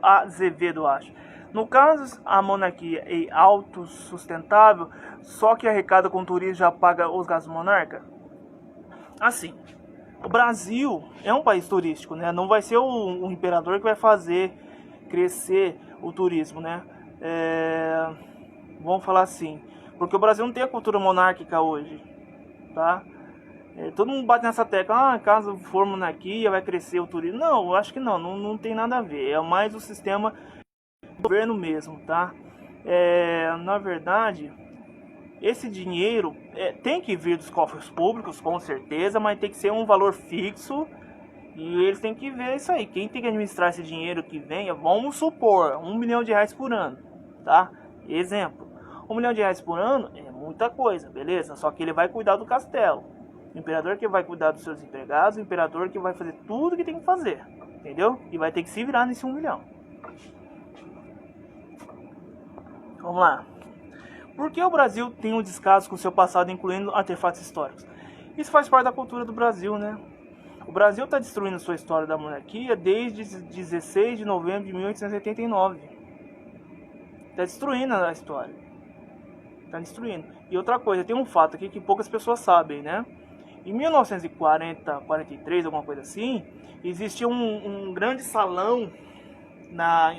Azevedo, acho. No caso, a monarquia é autossustentável, só que arrecada com turismo já paga os gastos do monarca? Assim, o Brasil é um país turístico, né? Não vai ser o imperador que vai fazer crescer o turismo, né? Vamos falar assim, porque o Brasil não tem a cultura monárquica hoje, tá? Todo mundo bate nessa tecla, caso for monarquia vai crescer o turismo. Não, eu acho que não tem nada a ver. É mais o sistema do governo mesmo, tá? Na verdade, esse dinheiro tem que vir dos cofres públicos, com certeza, mas tem que ser um valor fixo e eles têm que ver isso aí. Quem tem que administrar esse dinheiro que venha, vamos supor, R$1 milhão por ano, tá? Exemplo, R$1 milhão por ano é muita coisa, beleza? Só que ele vai cuidar do castelo. O imperador que vai cuidar dos seus empregados, o imperador que vai fazer tudo que tem que fazer, entendeu? E vai ter que se virar nesse 1 milhão. Vamos lá. Por que o Brasil tem um descaso com seu passado, incluindo artefatos históricos? Isso faz parte da cultura do Brasil, né? O Brasil está destruindo sua história da monarquia desde 16 de novembro de 1889. Está destruindo a história. Está destruindo. E outra coisa, tem um fato aqui que poucas pessoas sabem, né? Em 1940, 43, alguma coisa assim, existia um grande salão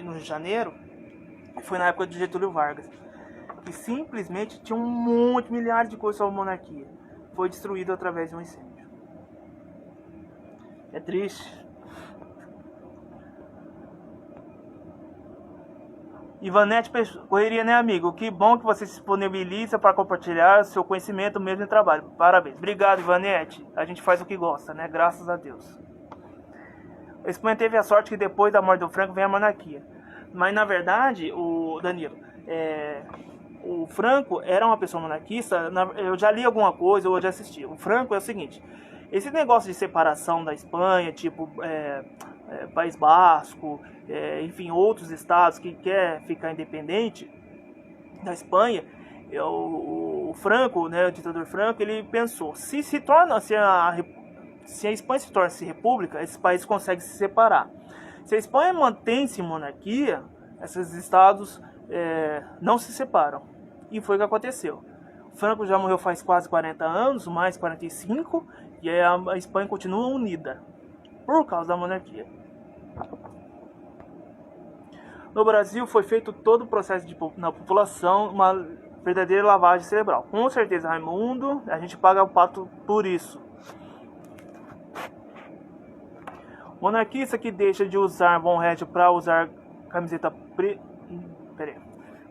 no Rio de Janeiro, que foi na época de Getúlio Vargas, que simplesmente tinha milhares de coisas sobre a monarquia. Foi destruído através de um incêndio. É triste. Ivanete Correria, né, amigo? Que bom que você se disponibiliza para compartilhar seu conhecimento mesmo em trabalho. Parabéns. Obrigado, Ivanete. A gente faz o que gosta, né? Graças a Deus. A Espanha teve a sorte que depois da morte do Franco vem a monarquia. Mas, na verdade, o Danilo, o Franco era uma pessoa monarquista. Eu já li alguma coisa, ou já assisti. O Franco é o seguinte: esse negócio de separação da Espanha, tipo... País Basco, enfim, outros estados que quer ficar independente da Espanha, o Franco, né, o ditador Franco, ele pensou, se a Espanha se torna república, esses países conseguem se separar. Se a Espanha mantém-se monarquia, esses estados não se separam. E foi o que aconteceu. O Franco já morreu faz quase 40 anos, mais 45, e a Espanha continua unida por causa da monarquia. No Brasil foi feito todo o processo na população, uma verdadeira lavagem cerebral. Com certeza, Raimundo, a gente paga o pato por isso. Monarquista que deixa de usar bom régio para usar camiseta preta.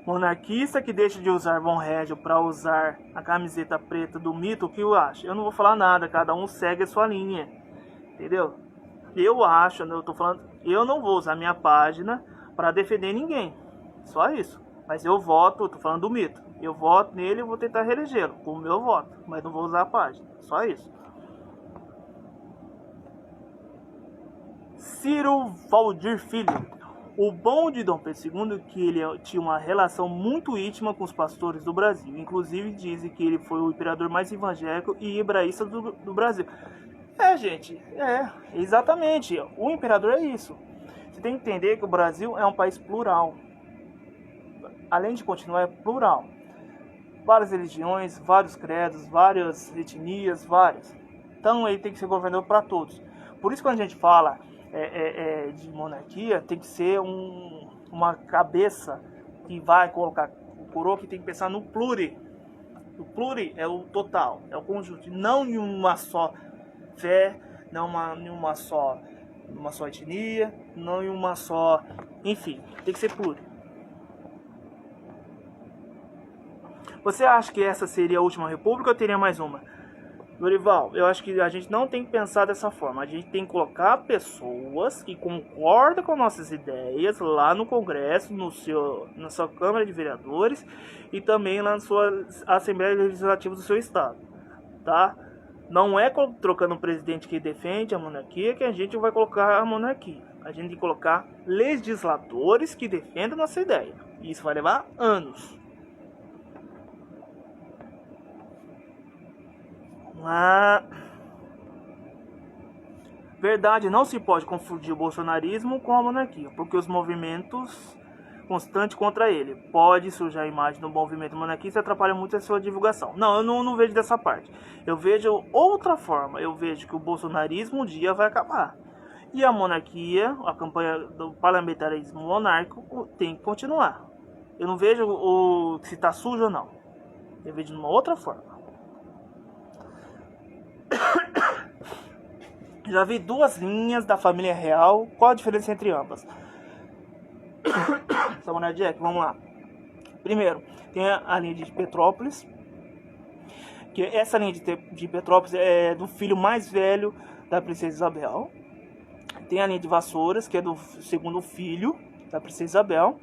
Monarquista que deixa de usar bom régio para usar a camiseta preta do mito, o que eu acho? Eu não vou falar nada, cada um segue a sua linha. Entendeu? Eu acho, eu tô falando, eu não vou usar minha página para defender ninguém. Só isso. Mas eu voto, eu tô falando do mito. Eu voto nele e vou tentar reelegê-lo com o meu voto, mas não vou usar a página. Só isso. Ciro Valdir Filho. O bom de Dom Pedro II é que ele tinha uma relação muito íntima com os pastores do Brasil. Inclusive dizem que ele foi o imperador mais evangélico e hebraísta do Brasil. Gente, exatamente. O imperador é isso. Você tem que entender que o Brasil é um país plural. Além de continuar, é plural. Várias religiões, vários credos, várias etnias, várias. Então ele tem que ser governador para todos. Por isso, quando a gente fala de monarquia, tem que ser uma cabeça que vai colocar o coroa, que tem que pensar no pluri. O pluri é o total, é o conjunto, não em uma só fé, não em uma só etnia, não em uma só, enfim, tem que ser pluri. Você acha que essa seria a última república ou teria mais uma? Dorival, eu acho que a gente não tem que pensar dessa forma. A gente tem que colocar pessoas que concordam com nossas ideias lá no Congresso, na sua Câmara de Vereadores e também lá na sua Assembleia Legislativa do seu estado, tá? Não é trocando um presidente que defende a monarquia que a gente vai colocar a monarquia. A gente tem que colocar legisladores que defendam a nossa ideia. E isso vai levar anos. Verdade, não se pode confundir o bolsonarismo com a monarquia, porque os movimentos constantes contra ele pode sujar a imagem do movimento monarquista e atrapalha muito a sua divulgação. Não, eu não vejo dessa parte. Eu vejo outra forma. Eu vejo que o bolsonarismo um dia vai acabar. E a monarquia, a campanha do parlamentarismo monárquico tem que continuar. Eu não vejo se está sujo ou não. Eu vejo de uma outra forma. Já vi duas linhas da família real. Qual a diferença entre ambas? Samurai Jack, vamos lá. Primeiro, tem a linha de Petrópolis. Que essa linha de Petrópolis é do filho mais velho da princesa Isabel. Tem a linha de Vassouras, que é do segundo filho da princesa Isabel.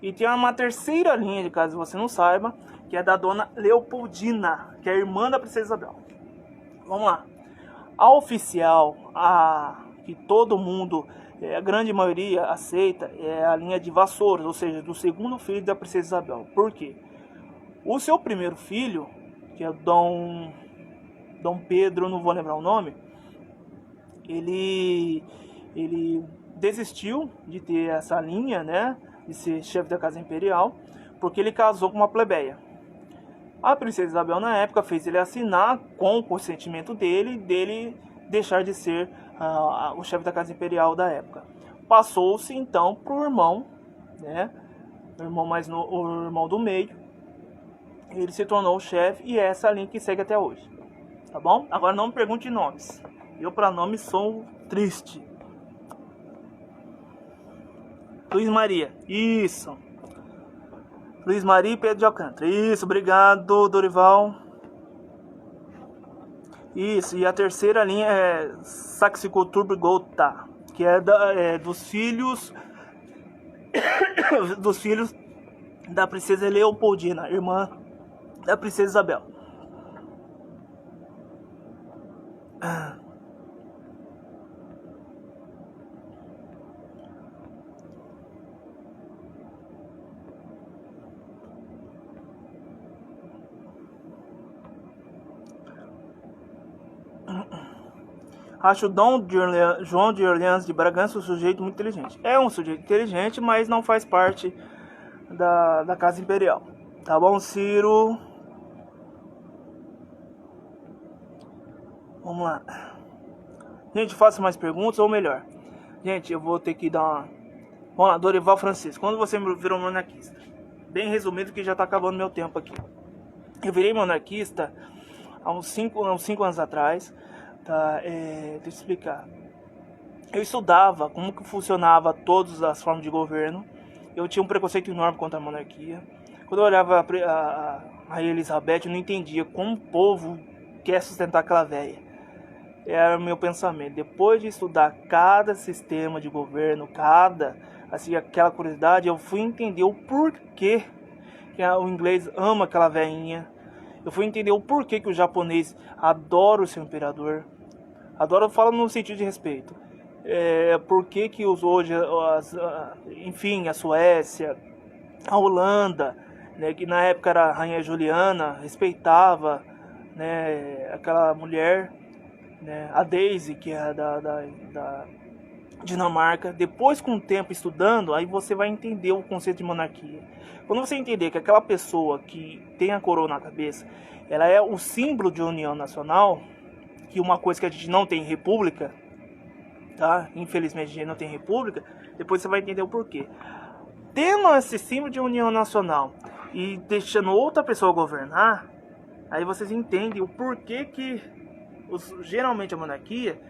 E tem uma terceira linha, caso você não saiba, que é da dona Leopoldina, que é a irmã da princesa Isabel. Vamos lá. A oficial, que todo mundo, a grande maioria aceita, é a linha de Vassouras, ou seja, do segundo filho da princesa Isabel. Por quê? O seu primeiro filho, que é Dom Pedro, não vou lembrar o nome, ele desistiu de ter essa linha, né, de ser chefe da casa imperial, porque ele casou com uma plebeia. A princesa Isabel, na época, fez ele assinar com o consentimento dele deixar de ser o chefe da casa imperial da época. Passou-se, então, para o irmão, né? O irmão do meio. Ele se tornou o chefe e é essa a linha que segue até hoje. Tá bom? Agora não me pergunte nomes. Eu, para nomes, sou triste. Luiz Maria. Isso. Luiz Maria e Pedro de Alcântara. Isso, obrigado, Dorival. Isso, e a terceira linha é Saxe-Coturbo-Gotha, que é dos filhos da princesa Leopoldina, irmã da princesa Isabel. Acho João de Orleans de Bragança um sujeito muito inteligente. É um sujeito inteligente, mas não faz parte da Casa Imperial. Tá bom, Ciro? Vamos lá. Gente, faça mais perguntas, ou melhor. Gente, eu vou ter que dar uma... Vamos lá, Dorival Francisco. Quando você virou monarquista? Bem resumido, que já tá acabando meu tempo aqui. Eu virei monarquista há uns 5 anos atrás. Tá? Deixa eu explicar. Eu estudava como que funcionava todas as formas de governo. Eu tinha um preconceito enorme contra a monarquia. Quando eu olhava a Rainha Elizabeth, eu não entendia como o povo quer sustentar aquela velha. Era o meu pensamento. Depois de estudar cada sistema de governo, aquela curiosidade, eu fui entender o porquê que o inglês ama aquela velhinha. Eu fui entender o porquê que o japonês adora o seu imperador. Adora, fala no sentido de respeito. Porquê que hoje, enfim, a Suécia, a Holanda, né, que na época era a Rainha Juliana, respeitava, né, aquela mulher, né, a Daisy, que é da Dinamarca. Depois, com o tempo estudando, aí você vai entender o conceito de monarquia. Quando você entender que aquela pessoa que tem a coroa na cabeça, ela é o símbolo de união nacional, que uma coisa que a gente não tem em república, tá? Infelizmente a gente não tem república. Depois você vai entender o porquê. Tendo esse símbolo de união nacional e deixando outra pessoa governar, aí vocês entendem o porquê que geralmente a monarquia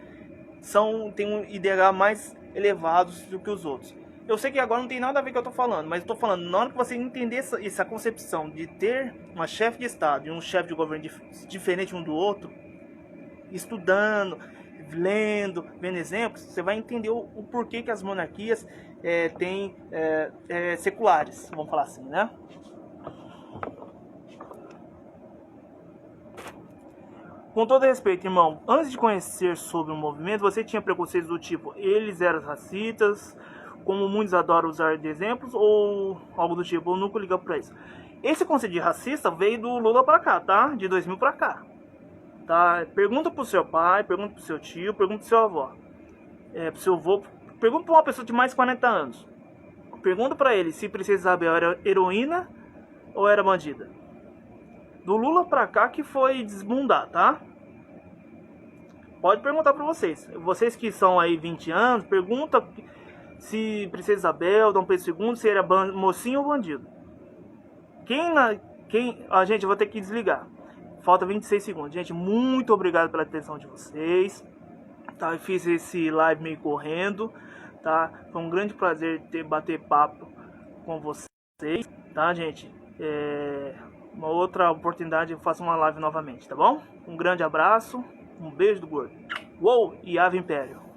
tem um IDH mais elevados do que os outros. Eu sei que agora não tem nada a ver com o que eu tô falando, mas eu tô falando, na hora que você entender essa concepção de ter uma chefe de estado e um chefe de governo diferente um do outro, estudando, lendo, vendo exemplos, você vai entender o porquê que as monarquias têm seculares, vamos falar assim, né? Com todo respeito, irmão, antes de conhecer sobre o movimento, você tinha preconceitos do tipo, eles eram racistas, como muitos adoram usar de exemplos, ou algo do tipo, eu nunca ligo pra isso. Esse conceito de racista veio do Lula pra cá, tá? De 2000 pra cá. Tá? Pergunta pro seu pai, pergunta pro seu tio, pergunta pro seu avô, pro seu avô, pergunta pra uma pessoa de mais de 40 anos. Pergunta pra ele se Princesa Isabel era heroína ou era bandida. Do Lula pra cá que foi desbundar, tá? Pode perguntar pra vocês. Vocês que são aí 20 anos, pergunta se Princesa Isabel, Dom Pedro II, se era mocinho ou bandido. Gente, eu vou ter que desligar. Falta 26 segundos. Gente, muito obrigado pela atenção de vocês. Tá? Eu fiz esse live meio correndo. Tá? Foi um grande prazer bater papo com vocês. Tá, gente? Uma outra oportunidade eu faço uma live novamente, tá bom? Um grande abraço. Um beijo do gordo. Uou! E Ave Império.